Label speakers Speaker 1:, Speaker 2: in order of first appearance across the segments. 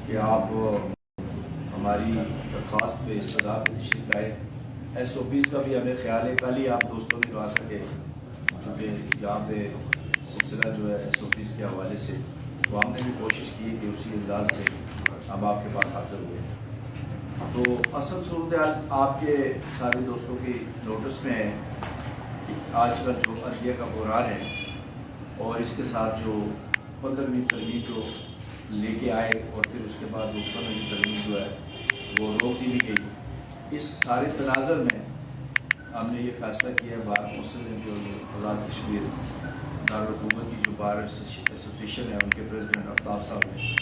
Speaker 1: کہ آپ ہماری درخواست پہ استدعا پہ تشریف لائے۔ SOPs کا بھی ہمیں خیال ہے، کل ہی آپ دوستوں نے کہا تھا کہ چونکہ یہاں پہ سلسلہ جو ہے SOPs کے حوالے سے، تو ہم نے بھی کوشش کی کہ اسی انداز سے ہم آپ کے پاس حاضر ہوئے۔ تو اصل صورتحال آپ کے سارے دوستوں کی نوٹس میں ہے کہ آج کل جو عدلیہ کا بحران ہے اور اس کے ساتھ جو 15ویں ترمیم جو لے کے آئے اور پھر اس کے بعد وہ 15ویں ترمیم جو ہے وہ روک دی بھی گئی، اس سارے تناظر میں ہم نے یہ فیصلہ کیا ہے، بار کونسل نے جو آزاد کشمیر دارالحکومت کی جو بار ایسوسیشن ہے ان کے پریزیڈنٹ آفتاب صاحب نے،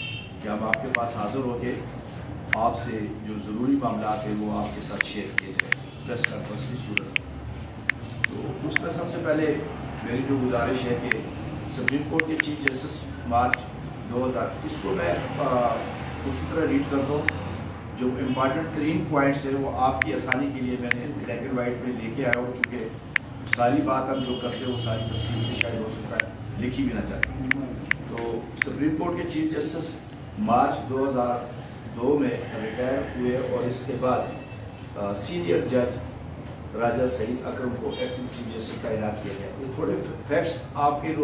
Speaker 1: کہ ہم آپ کے پاس حاضر ہو کے آپ سے جو ضروری معاملات ہیں وہ آپ کے ساتھ شیئر کیے جائیں پریس کانفرنس کی صورت۔ تو اس میں سب سے پہلے میری جو گزارش ہے کہ سپریم کورٹ کے چیف جسٹس مارچ 2000 اس کو میں اسی طرح ریڈ کر دوں، جو امپارٹنٹ ترین پوائنٹس ہیں وہ آپ کی آسانی کے لیے میں نے بلیک اینڈ وائٹ میں لے کے آیا ہوں، چونکہ ساری بات ہم جو کرتے ہیں وہ ساری تفصیل سے شاید ہو سکتا ہے لکھی بھی نہ جاتی۔ تو سپریم کورٹ کے چیف جسٹس مارچ 2002 میں ریٹائر ہوئے اور اس کے بعد سینئر جج راجہ سعید اکرم کو ایکٹنگ چیف جسٹس تعینات کیا گیا۔ یہ تھوڑے فیکٹس آپ کے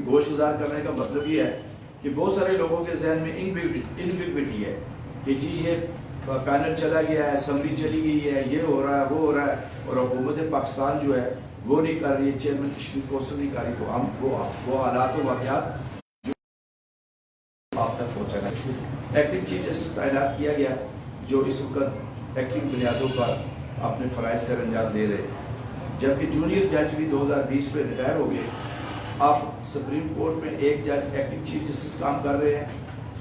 Speaker 1: گوش گزار کرنے کا مطلب یہ ہے کہ بہت سارے لوگوں کے ذہن میں انویکوٹی ہے کہ جی یہ پینل چلا گیا ہے، اسمبلی چلی گئی ہے، یہ ہو رہا ہے وہ ہو رہا ہے، اور حکومت پاکستان جو ہے وہ نہیں کر رہی ہے، چیئرمین کشمیر کونسل نہیں کر رہی، تو ہم وہ حالات و واقعات جو آپ تک پہنچا گئے۔ ایکٹنگ چیف جسٹس تعینات کیا گیا جو اس وقت ایکٹنگ بنیادوں پر اپنے فرائض سر انجام دے رہے، جبکہ جونیئر جج بھی 2020 میں ریٹائر ہو گئے۔ اب سپریم کورٹ میں ایک جج ایکٹنگ چیف جسٹس کام کر رہے ہیں،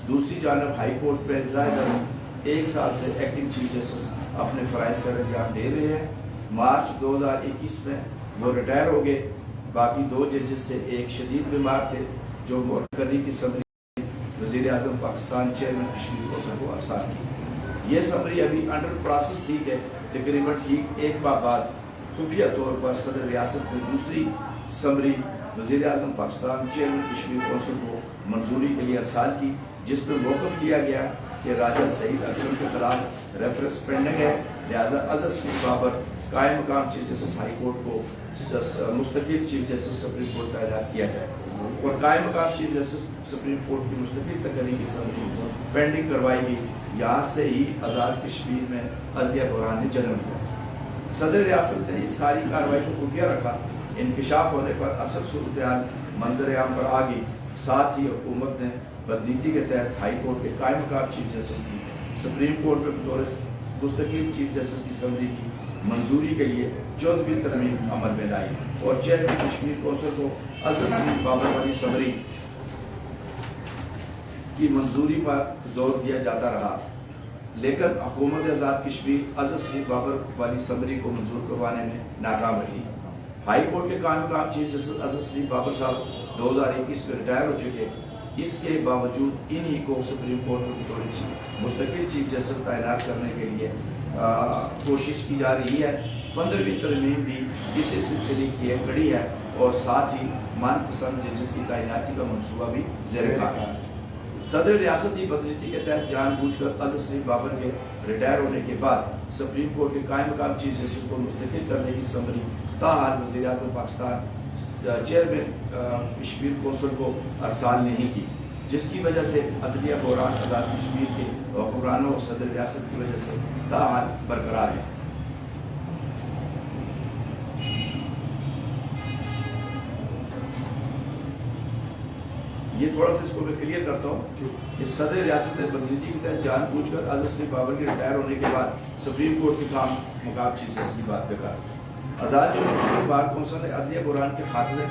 Speaker 1: دوسری جانب ہائی کورٹ میں زائد از 1 سال سے ایکٹنگ چیف جسٹس اپنے فرائض سر انجام دے رہے ہیں۔ مارچ 2021 میں وہ ریٹائر ہو گئے۔ باقی 2 ججز سے ایک شدید بیمار تھے جو مورکری کی سمری وزیر اعظم پاکستان چیئرمین کشمیر کونسل کو ارسال کی۔ یہ سمری ابھی انڈر پروسیس تھی کہ تقریباً ٹھیک 1 ماہ بعد خفیہ طور پر صدر ریاست نے دوسری سمری وزیر اعظم پاکستان چیئرمین کشمیر کونسل کو منظوری کے لیے ارسال کی، جس میں موقف لیا گیا کہ راجہ سعید اکرم کے خلاف ریفرنس پینڈنگ ہے، لہٰذا عزز بابر قائم مقام چیف جسٹس ہائی کورٹ کو مستقل چیف جسٹس سپریم کورٹ تعینات کیا جائے، اور قائم مقام چیف جسٹس سپریم کورٹ کی مستقل تقرری کی سمری پینڈنگ کروائی گئی۔ یہاں سے ہی آزاد کشمیر میں عدلیہ بحران نے جنم لیا۔ صدر ریاست نے اس ساری کارروائی کو خفیہ رکھا۔ انکشاف ہونے پر اصل صورتحال منظر عام پر آ گئی، ساتھ ہی حکومت نے بدنیتی کے تحت ہائی کورٹ کے قائم مقام چیف جسٹس کی سپریم کورٹ میں بطور مستقل چیف جسٹس کی سمری کی منظوری کے لیے 14ویں ترمیم عمل میں لائی، اور چیئرمین کشمیر کونسل کو عزز سعید بابر والی سمری کی منظوری پر زور دیا جاتا رہا، لیکن حکومت آزاد کشمیر عزز سعید بابر والی سمری کو منظور کروانے میں ناکام رہی۔ ہائی کورٹ کے قائم مقام چیف جسٹس عزز سعید بابر صاحب 2021 میں ریٹائر ہو چکے، اس کے باوجود انہی کو سپریم کورٹ میں بطور مستقل چیف جسٹس تعینات کرنے کے لیے کوشش کی جا رہی ہے۔ 15ویں ترمیم بھی اسی سلسلے کی ایک کڑی ہے، اور ساتھ ہی من پسند ججز کی تعیناتی کا منصوبہ بھی زیر کار ہے۔ صدر ریاستی بدنیتی کے تحت جان بوجھ کر عزز سعید بابر کے ریٹائر ہونے کے بعد سپریم کورٹ کے قائم مقام چیف جسٹس کو مستقل کرنے کی سمری تاحال وزیر اعظم پاکستان چیئرمین کشمیر کونسل کو ارسال نہیں کی، جس کی وجہ سے عدلیہ بحران آزاد کشمیر کے حکمرانوں اور صدر ریاست کی وجہ سے تاحال برقرار ہے۔ یہ تھوڑا سا اس کو میں کلیئر کرتا ہوں کہ صدر ریاست نے بدنیتی کے تحت جان بوجھ کر عزز سعید بابر کے ریٹائر ہونے کے بعد سپریم کورٹ کے قائم مقام چیف جسٹس کی بات پہ کہا۔ آزاد جمہوریہ کشمیر بار کونسل نے عدلیہ بحران کے خاتمے،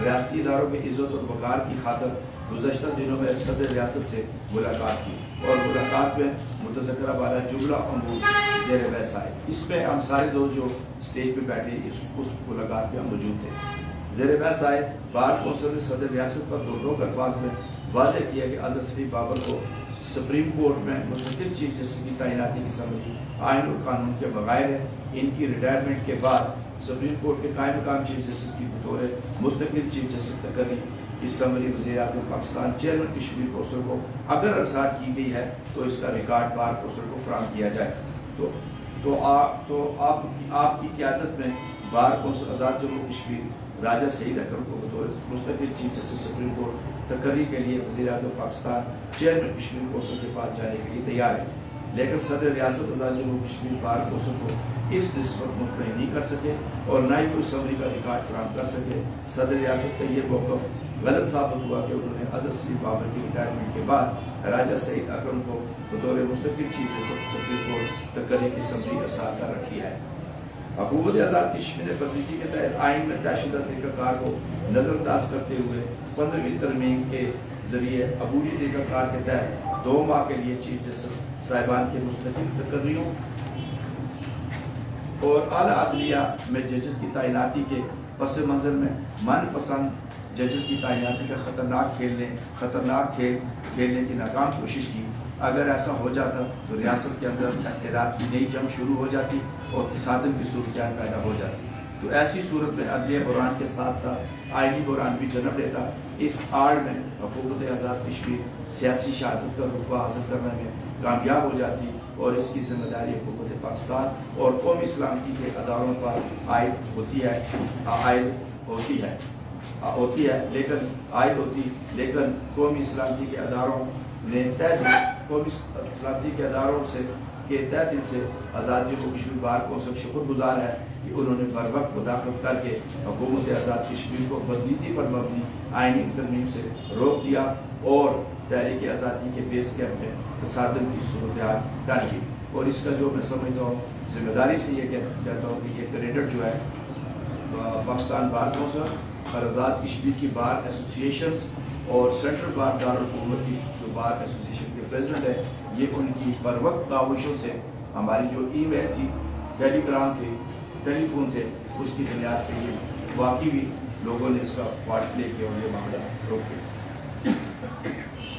Speaker 1: ریاستی اداروں میں عزت اور وقار کی خاطر گزشتہ دنوں میں صدر ریاست سے ملاقات کی، اور ملاقات میں متذکرہ والا جملہ امور زیر بحث آئے۔ اس میں ہم سارے دوست جو اسٹیج پہ بیٹھے اس ملاقات میں ہم موجود تھے۔ زیر بحث آئے بار کونسل نے صدر ریاست پر دو الفاظ میں واضح کیا کہ عزز سعید بابر کو سپریم کورٹ میں مستقل چیف جسٹس کی تعیناتی کی سمری آئین اور قانون کے بغیر ہے۔ ان کی ریٹائرمنٹ کے بعد سپریم کورٹ کے قائم مقام چیف جسٹس کی بطور مستقل چیف جسٹس تقرری کی سمری وزیر اعظم پاکستان چیئرمین کشمیر کونسل کو اگر ارسال کی گئی ہے تو اس کا ریکارڈ بار کونسل کو فراہم کیا جائے. تو آپ کی قیادت میں بار کونسل آزاد جموں کشمیر راجہ سعید اکرم کو بطور مستقل چیف جسٹس سپریم کورٹ تقرری کے لیے وزیر اعظم پاکستان چیئرمین کشمیر کونسل کے پاس جانے کے لیے تیار ہے. لیکن صدر ریاست آزاد جموں کشمیر بار کونسل کو اس نسبت مطمئن نہیں کر سکے اور نہ ہی کوئی سمری کا ریکارڈ فراہم کر سکے. صدر ریاست کا یہ موقف غلط ثابت ہوا کہ انہوں نے اظہر سلیم بابر کی ریٹائرمنٹ کے بعد راجہ سعید اکرم کو بطور مستقل چیف جسٹس سپریم کورٹ تقرری کی سمری ارسال کر رکھی ہے. حکومت آزاد کشمیر نے بدریتی کے تحت آئین میں طے شدہ طریقہ کار کو نظر انداز کرتے ہوئے 15ویں ترمیم کے ذریعے عبوری طریقہ کار کے تحت 2 ماہ کے لیے چیف جسٹس صاحبان کے مستقل تقرریوں اور اعلیٰ عدلیہ میں ججز کی تعیناتی کے پس منظر میں من پسند ججز کی تعیناتی کا خطرناک کھیل کھیلنے کی ناکام کوشش کی. اگر ایسا ہو جاتا تو ریاست کے اندر اختیارات کی نئی جنگ شروع ہو جاتی اور تصادم کی صورتحال پیدا ہو جاتی. تو ایسی صورت میں عدلیہ بحران کے ساتھ ساتھ آئینی بحران بھی جنم لیتا. اس آڑ میں حکومت آزاد کشمیر سیاسی شہادت کا رتبہ حاصل کرنے میں کامیاب ہو جاتی اور اس کی ذمہ داری حکومت پاکستان اور قومی سلامتی کے اداروں پر عائد ہوتی لیکن قومی سلامتی کے اداروں نے قومی سلامتی کے اداروں سے تہ دل سے آزاد جموں کشمیر بار کونسل شکر گزار ہے کہ انہوں نے بر وقت مداخلت کر کے حکومت آزاد کشمیر کو بدنیتی پر مبنی آئینی ترمیم سے روک دیا اور تحریک آزادی کے بیس کیمپ میں تصادم کی صورتحال ڈال دی. اور اس کا جو میں سمجھتا ہوں ذمہ داری سے یہ کہتا ہوں کہ یہ کریڈٹ جو ہے پاکستان بار کونسل اور آزاد کشمیر کی بار ایسوسیشنز اور سینٹرل بار دارالحکومت کی جو بار ایسوسیشن کے پریزیڈنٹ ہے یہ ان کی بر وقت کاوشوں سے ہماری جو ای میل تھی, ٹیلی گرام تھے, ٹیلی فون تھے, اس کی بنیاد پہ یہ واقعی بھی لوگوں نے اس کا پارٹ پلے کیا اور یہ معاملہ روک دیا.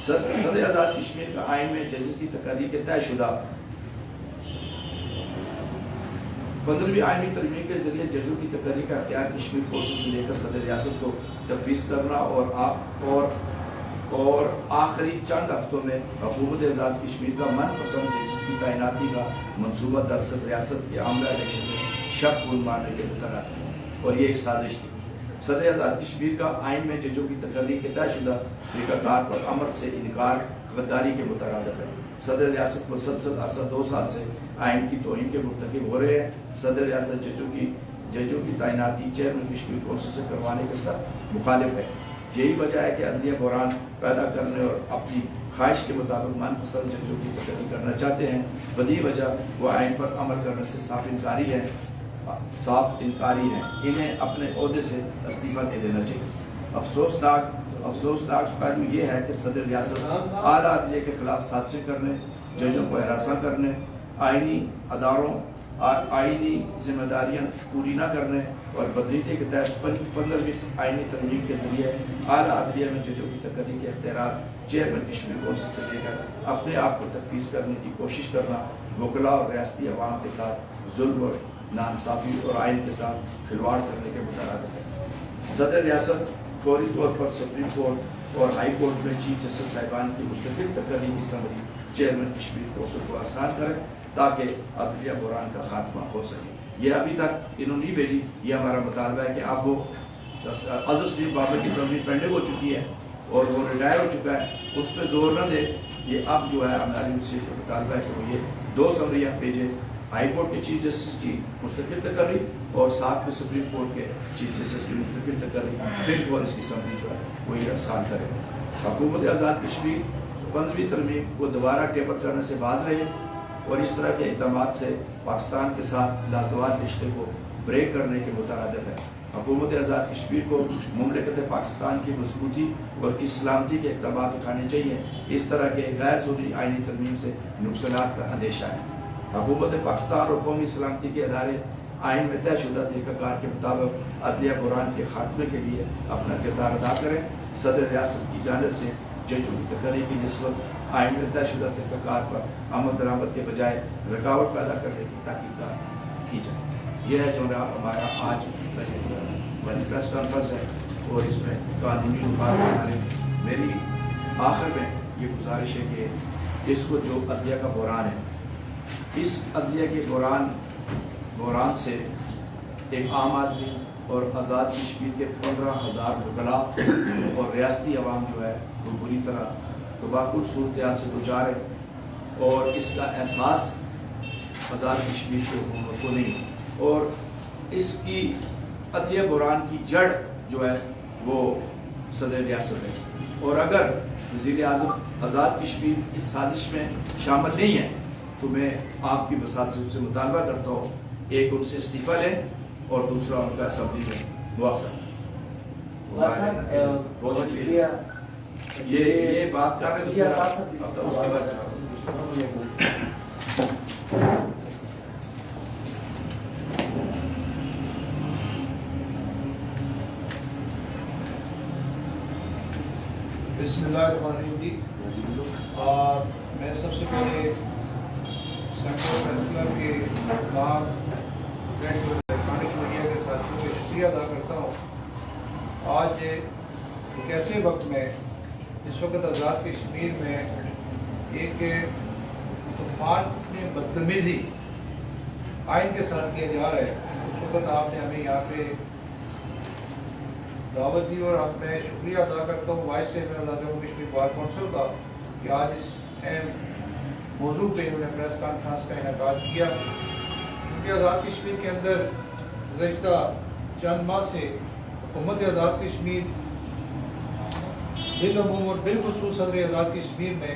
Speaker 1: صدر آزاد کشمیر کا آئین میں ججز کی تقرری کے طے شدہ 15ویں آئینی ترمیم کے ذریعے ججوں کی تقرری کا اختیار کشمیر کونسل سے لے کر صدر ریاست کو تفویض کرنا اور آخری چند ہفتوں میں حکومت آزاد کشمیر کا من پسند ججز کی تعیناتی کا منصوبہ دراصل ریاست کے عاملہ الیکشن میں شک خون مارنے کے مترادف اور یہ ایک سازش تھی. صدر آزاد کشمیر کا آئین میں ججوں کی تقرری کے طے شدہ طریقہ کار پر عمل سے انکار غداری کے مترادف ہے. صدر ریاست مسلسل عرصہ 2 سال سے آئین کی توہین کے مرتکب ہو رہے ہیں. صدر ریاست ججوں کی تعیناتی چیئرمین کشمیر کونسل سے کروانے کے ساتھ مخالف ہے. یہی وجہ ہے کہ عدلیہ بحران پیدا کرنے اور اپنی خواہش کے مطابق من پسند ججوں کی تقرری کرنا چاہتے ہیں. بدی وجہ وہ آئین پر عمل کرنے سے صاف انکاری ہیں. انہیں اپنے عہدے سے استعفیٰ دے دینا چاہیے. افسوسناک پہلو یہ ہے کہ صدر ریاست اعلیٰ عدلیہ کے خلاف سازشیں کرنے, ججوں کو ہراساں کرنے, آئینی ذمہ داریاں پوری نہ کرنے اور بدریتی کے تحت 15ویں آئینی ترمیم کے ذریعے اعلیٰ عدلیہ میں ججوں کی تقرری کے اختیارات چیئرمین کشمیر کونسل سے لے کر اپنے آپ کو تفویض کرنے کی کوشش کرنا وکلاء اور ریاستی عوام کے ساتھ ظلم اور ناانصافی اور آئین کے ساتھ کھلواڑ کرنے کے مترادف ہے. صدر ریاست فوری طور پر سپریم کورٹ اور ہائی کورٹ میں چیف جسٹس صاحبان کی مستقل تقرری کی سمری چیئرمین کشمیر کونسل کو آسان کریں تاکہ عدلیہ بحران کا خاتمہ ہو سکے. یہ ابھی تک انہوں نے بھیجی. یہ ہمارا مطالبہ ہے کہ اب وہ اظہر سلیم بابر کی سمری پینڈنگ ہو چکی ہے اور وہ ریٹائر ہو چکا ہے, اس پہ زور نہ دے. یہ اب جو ہے ہماری ان سے مطالبہ ہے کہ وہ یہ 2 سمریاں بھیجے, ہائی کورٹ کے چیف جسٹس کی مستقل تقرری اور ساتھ میں سپریم کورٹ کے چیف جسٹس کی مستقل تقرری, پھر وہ اس کی سمری جو ہے وہ یہ آسان کرے. حکومت آزاد کشمیر 15ویں ترمیم کو دوبارہ ٹیبل کرنے سے باز رہے اور اس طرح کے اقدامات سے پاکستان کے ساتھ لازوال رشتے کو بریک کرنے کے مترادف ہے. حکومت آزاد کشمیر کو مملکت پاکستان کی مضبوطی اور کی سلامتی کے اقدامات اٹھانے چاہیے. اس طرح کے غیر ضروری آئینی ترمیم سے نقصانات کا اندیشہ ہے. حکومت پاکستان اور قومی سلامتی کے ادارے آئین میں طے شدہ طریقہ کار کے مطابق عدلیہ بحران کے خاتمے کے لیے اپنا کردار ادا کریں. صدر ریاست کی جانب سے ججوں کی تقرری کی نسبت آئین میں طے شدہ طریقہ کار پر عمل درآمد کے بجائے رکاوٹ پیدا کرنے کی تحقیقات کی جائے. یہ ہے جو ہمارا آج پریس کانفرنس ہے. اور اس میں قانونی نکات سارے. میری آخر میں یہ گزارش ہے کہ اس کو جو عدلیہ کا بحران ہے، اس عدلیہ کے بحران سے ایک عام آدمی اور آزاد کشمیر کے 15,000 وکلاء اور ریاستی عوام جو ہے وہ بری طرح تباہ صورتحال سے دوچار ہے، اور اس کا احساس آزاد کشمیر کی حکومت کو نہیں. اور اس کی عدلیہ بحران کی جڑ جو ہے وہ صدر ریاست ہے، اور اگر وزیر اعظم آزاد کشمیر اس سازش میں شامل نہیں ہے تو میں آپ کی وساطت سے اس سے مطالبہ کرتا ہوں، ایک ان سے استعفیٰ لیں اور دوسرا ان کا اسمبلی میں مواخذہ. بہت شکریہ. یہ بات کر رہے تو اس کے بعد
Speaker 2: بسم اللہ الرحمن الرحیم جی. اور میں سب سے پہلے سینٹرل کونسلر کے تمام الیکٹرانک میڈیا کے ساتھیوں کا شکریہ ادا کرتا ہوں. آج ایک ایسے وقت میں اس وقت آزاد کشمیر میں ایک طوفان کی بدتمیزی آئین کے ساتھ کیا جا رہا ہے، اس وقت آپ نے ہمیں یہاں پہ دعوت دی، اور اب میں شکریہ ادا کرتا ہوں وائس چیئرمین آزاد جموں کشمیر بار کونسل کا کہ آج اس اہم موضوع پہ انہوں نے پریس کانفرنس کا انعقاد کیا. کیونکہ آزاد کشمیر کے اندر گزشتہ چند ماہ سے حکومت آزاد کشمیر بالعموم اور بالخصوص صدر آزاد کشمیر نے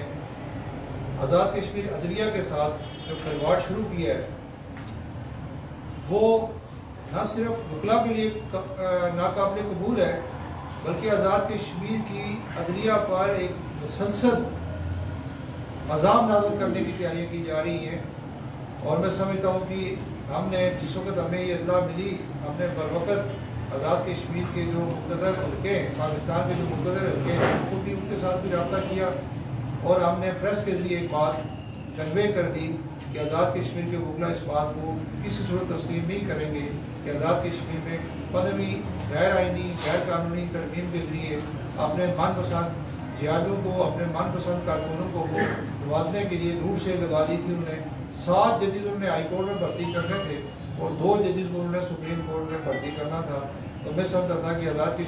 Speaker 2: آزاد کشمیر عدلیہ کے ساتھ جو کھلواڑ شروع کیا ہے وہ نہ صرف وکلا کے لیے ناقابل قبول ہے، بلکہ آزاد کشمیر کی عدلیہ پر ایک مسلسل عذاب نازل کرنے کی تیاریاں کی جا رہی ہیں. اور میں سمجھتا ہوں کہ ہم نے جس وقت ہمیں یہ اطلاع ملی، ہم نے بر وقت آزاد کشمیر کے جو مقتدر حلقے ہیں، پاکستان کے جو مقتدر حلقے ہیں، ان کو بھی ان کے ساتھ بھی رابطہ کیا، اور ہم نے پریس کے ذریعے ایک بات کنوے کر دی کہ آزاد کشمیر کے وکلا اس بات کو کسی صورت تسلیم نہیں کریں گے کہ آزاد کشمیر میں 15ویں غیر آئینی غیر قانونی ترمیم کے ذریعے اپنے من پسند جہادوں کو، اپنے من پسند کارکنوں کو نوازنے کے لیے دور سے لگا دی تھی. انہوں نے 7 ججز انہوں نے ہائی کورٹ میں بھرتی کرنے تھے اور 2 ججز کو انہوں نے سپریم کورٹ میں بھرتی کرنا تھا. تو میں سمجھتا تھا کہ آزاد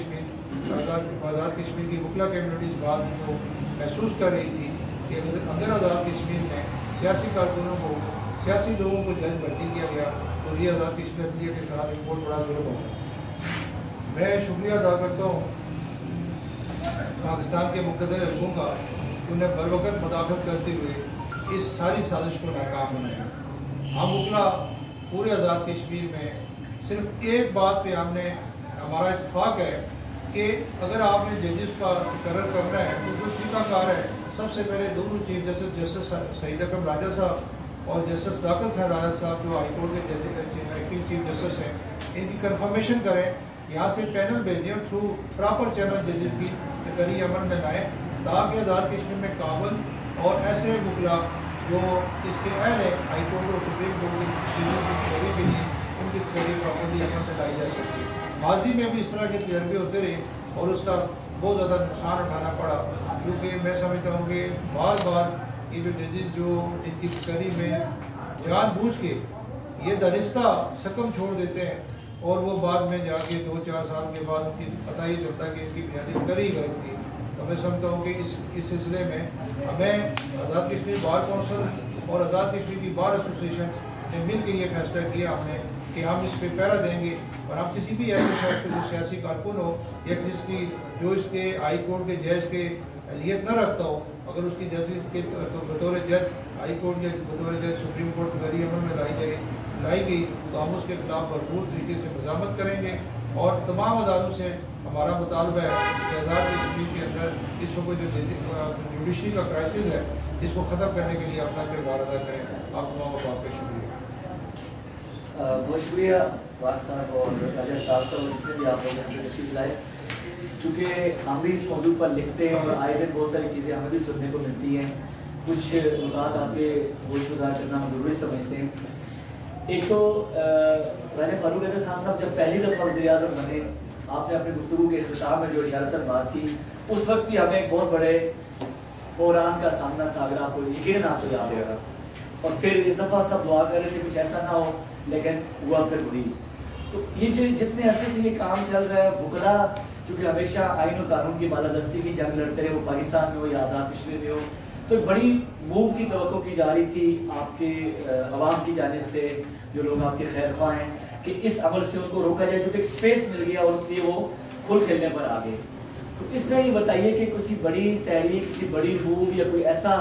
Speaker 2: کشمیر کی وکلا کمیونٹی اس بات کو محسوس کر رہی تھی کہ اگر آزاد کشمیر میں سیاسی کارکنوں کو، سیاسی لوگوں کو جج بھرتی کیا گیا تو یہ آزاد کشمیر عدلیہ کے ساتھ ایک بہت بڑا ظلم ہوگا. میں شکریہ ادا کرتا ہوں پاکستان کے مقتدر حلقوں کا، انہیں بر وقت مداخلت کرتے ہوئے اس ساری سازش کو ناکام بنایا. ہم وکلا پورے آزاد کشمیر میں صرف ایک بات پہ ہمارا اتفاق ہے کہ اگر آپ نے ججز کا مقرر کرنا ہے تو جو طریقہ کار ہے، سب سے پہلے دونوں چیف جسٹس سعید اکرم راجہ صاحب اور جسٹس صداقت حسین راجہ صاحب جو ہائی کورٹ کے ایکٹنگ چیف جسٹس ہیں، ان کی کنفرمیشن کریں، یہاں سے پینل بھیجیں تھرو پراپر چینل ججز کی تقرری عمل میں لائیں تاکہ آزاد کشمیر میں قابل اور ایسے وکلا جو اس کے اہل ہیں ہائی کورٹ اور سپریم کورٹ کی تقرری کے لیے ان کی تقرری پراپرلی عمل میں لائی جا سکتی. ماضی میں بھی اس طرح کے تجربے ہوتے رہے اور اس کا بہت زیادہ نقصان اٹھانا پڑا، کیونکہ میں سمجھتا ہوں کہ بار بار یہ جو ججز جو ان کی تقرری میں جان بوجھ کے یہ دانستہ سکم چھوڑ دیتے ہیں اور وہ بعد میں جا کے 2-4 سال کے بعد ان کی پتہ ہی چلتا ہے کہ ان کی بنیادی تقرری غلط تھی. تو میں سمجھتا ہوں کہ اس سلسلے میں ہمیں آزاد کشمیر بار کونسل اور آزاد کشمیر کی بار ایسوسیشنز نے مل کے یہ فیصلہ کیا ہم نے کہ ہم اس پہ پہرا دیں گے، اور ہم کسی بھی ایسے شخص کو جو سیاسی کارکن ہو یا جس کی جو اس کے ہائی کورٹ کے جج کے اہلیت نہ رکھتا ہو، اگر اس کی ججز کے بطور جج ہائی کورٹ کے بطور جج سپریم کورٹ تقرری عمل میں لائی گئی تو ہم اس کے خلاف بھرپور طریقے سے مزاحمت کریں گے. اور تمام عدالتوں سے ہمارا مطالبہ ہے کہ آزاد کشمیر کے اندر اس وقت جو جوڈیشری کا کرائسس ہے اس کو ختم کرنے کے لیے اپنا کردار ادا کریں. آپ تمام آپ کا شکریہ.
Speaker 3: بہت شکریہ واس صاحب اور راجہ صاحب جتنے بھی آپ لوگوں نے تشریف لائے. چونکہ ہم بھی اس موضوع پر لکھتے ہیں اور آئے دن بہت ساری چیزیں ہمیں بھی سننے کو ملتی ہیں، کچھ نکات آپ کے گوش گزار کرنا ہم ضروری سمجھتے ہیں. ایک تو راجہ فاروق احمد خان صاحب جب پہلی دفعہ وزیر اعظم بنے آپ نے اپنی گفتگو کے اختتام میں جو اشارتاً بات کی، اس وقت بھی ہمیں ایک بہت بڑے بحران کا سامنا تھا، اگر آپ کو یقیناً آپ کو یاد ہوگا، اور پھر اس دفعہ سب دعا کر رہے تھے کچھ ایسا نہ ہو، لیکن ہوا پھر ہوئی۔ تو یہ جو جتنے عرصے سے یہ کام چل رہا ہے، وکلا چونکہ ہمیشہ آئین و قانون کی بالادستی کی جنگ لڑتے رہے، وہ پاکستان میں ہو یا آزاد کشمیر میں ہو، تو ایک بڑی موو کی توقع کی جا رہی تھی آپ کے عوام کی جانب سے، جو لوگ آپ کے خیر خواہ ہیں، کہ اس عمل سے ان کو روکا جائے، جو کہ ایک سپیس مل گیا اور اس لیے وہ کھل کھیلنے پر آ گئے۔ تو اس میں یہ بتائیے کہ کسی بڑی تحریک، کسی بڑی موو یا کوئی ایسا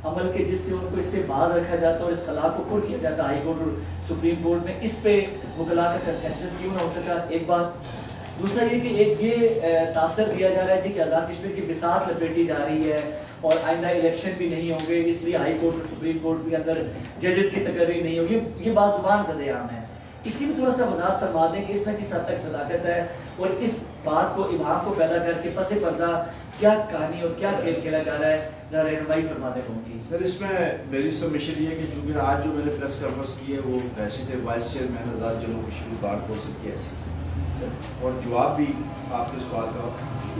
Speaker 3: عمل کے جس سے ان کو اس سے باز رکھا جاتا ہے اور اس خلا کو پر کیا جاتا ہے ہائی کورٹ اور سپریم کورٹ میں، اس پہ وکلاء کا کنسنسس کیوں نہ ہو سکا؟ ایک بات۔ دوسرا یہ کہ ایک یہ تاثر دیا جا رہا ہے جی کہ آزاد کشمیر کی بساط لپیٹی جا رہی ہے اور آئندہ الیکشن بھی نہیں ہوں گے، اس لیے ہائی کورٹ اور سپریم کورٹ کے اندر ججز کی تقرری نہیں ہوگی، یہ بات زبان زد عام ہے۔ اس کی بھی تھوڑا سا وضاحت فرما دیں کہ اس میں کس حد تک صداقت ہے اور اس بات کو ابہام کو پیدا کر کے پس پردہ کیا کہانی اور کیا کھیل کھیلا جا رہا ہے، ذرا رہنمائی فرما دیں قوم کی۔
Speaker 1: سر اس میں میری سبمیشن یہ ہے کہ چونکہ آج جو میں نے پریس کانفرنس کی ہے وہ حیثیت وائس چیئرمین آزاد جموں کشمیر بار کونسل کی حیثیت سے، اور جواب بھی آپ کے سوال کا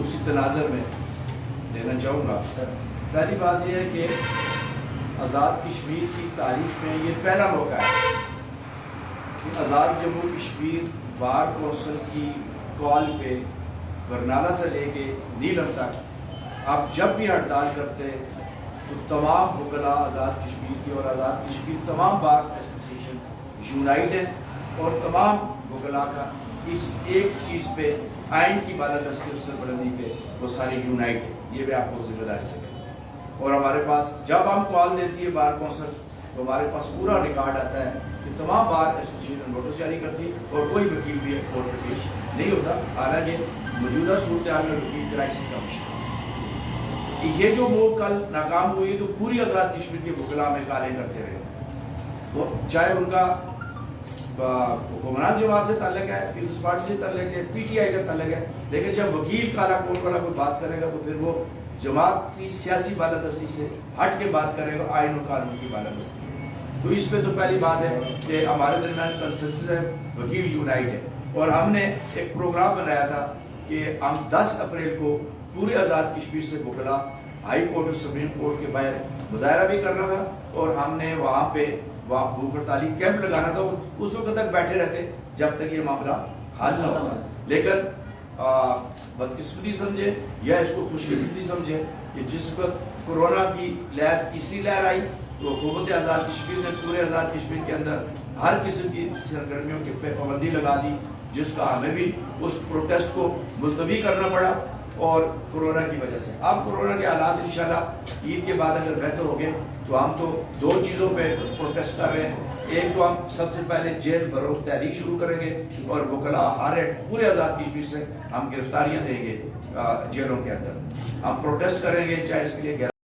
Speaker 1: اسی تناظر میں دینا چاہوں گا۔ پہلی بات یہ ہے کہ آزاد کشمیر کی تاریخ میں یہ پہلا موقع ہے کہ آزاد جموں کشمیر بار کونسل کی کال پہ برنالہ سے لے کے نیلم تک آپ جب بھی ہڑتال کرتے تو تمام وکلاء آزاد کشمیر کی اور آزاد کشمیر تمام بار ایسوسیشن یونائٹ ہیں، اور تمام وکلاء کا اس ایک چیز پہ آئین کی بالادستی اور سربلندی پہ وہ سارے یونائٹ ہیں، یہ بھی آپ کو ذمہ داری سے کہتے ہیں۔ اور ہمارے پاس جب ہم کال دیتی ہے بار کونسل تو ہمارے پاس پورا ریکارڈ آتا ہے کہ تمام بار ایسوسیشن نوٹس جاری کرتی ہے اور کوئی وکیل بھی کورٹ میں پیش نہیں ہوتا، حالانکہ موجودہ صورتحال میں وکیل کرائسس کا مشکل ہے۔ یہ جو موو کل ناکام ہوئی تو پوری آزاد کشمیر کے وکلاء میں کالیں کرتے رہے، وہ چاہے ان کا حکمران جماعت سے تعلق ہے، پیپلز پارٹی سے تعلق ہے، پی ٹی آئی کا تعلق ہے، لیکن جب وکیل کالا کوٹ والا کوئی بات کرے گا تو پھر وہ جماعت کی سیاسی بالادستی سے ہٹ کے بات کرے گا، آئین و قانون کی بالادستی۔ تو اس پہ تو پہلی بات ہے کہ ہمارے درمیان کنسنسس ہے، وکیل یونائٹ ہے، اور ہم نے ایک پروگرام بنایا تھا کہ ہم 10 اپریل کو پورے آزاد کشمیر سے وکلاء ہائی کورٹ اور سپریم کورٹ کے باہر مظاہرہ بھی کرنا تھا، اور ہم نے وہاں پہ بھوک ہڑتالی کیمپ لگانا تھا، اس وقت تک بیٹھے رہتے جب تک یہ معاملہ حل نہ ہوتا۔ لیکن بدقسمتی سمجھے یا اس کو خوش قسمتی سمجھے کہ جس وقت کورونا کی لہر تیسری لہر آئی تو حکومت آزاد کشمیر نے پورے آزاد کشمیر کے اندر ہر قسم کی سرگرمیوں کے پہ پابندی لگا دی، جس کا ہمیں بھی اس پروٹیسٹ کو ملتوی کرنا پڑا، اور کورونا کی وجہ سے اب کورونا کے حالات انشاءاللہ عید کے بعد اگر بہتر ہو گئے تو ہم تو 2 چیزوں پہ پروٹیسٹ کر رہے ہیں۔ ایک تو ہم سب سے پہلے جیل بھرو تحریک شروع کریں گے، اور وکلاء ہر پورے آزاد کشمیر سے ہم گرفتاریاں دیں گے جیلوں کے اندر، ہم پروٹیسٹ کریں گے، چاہے اس کے لیے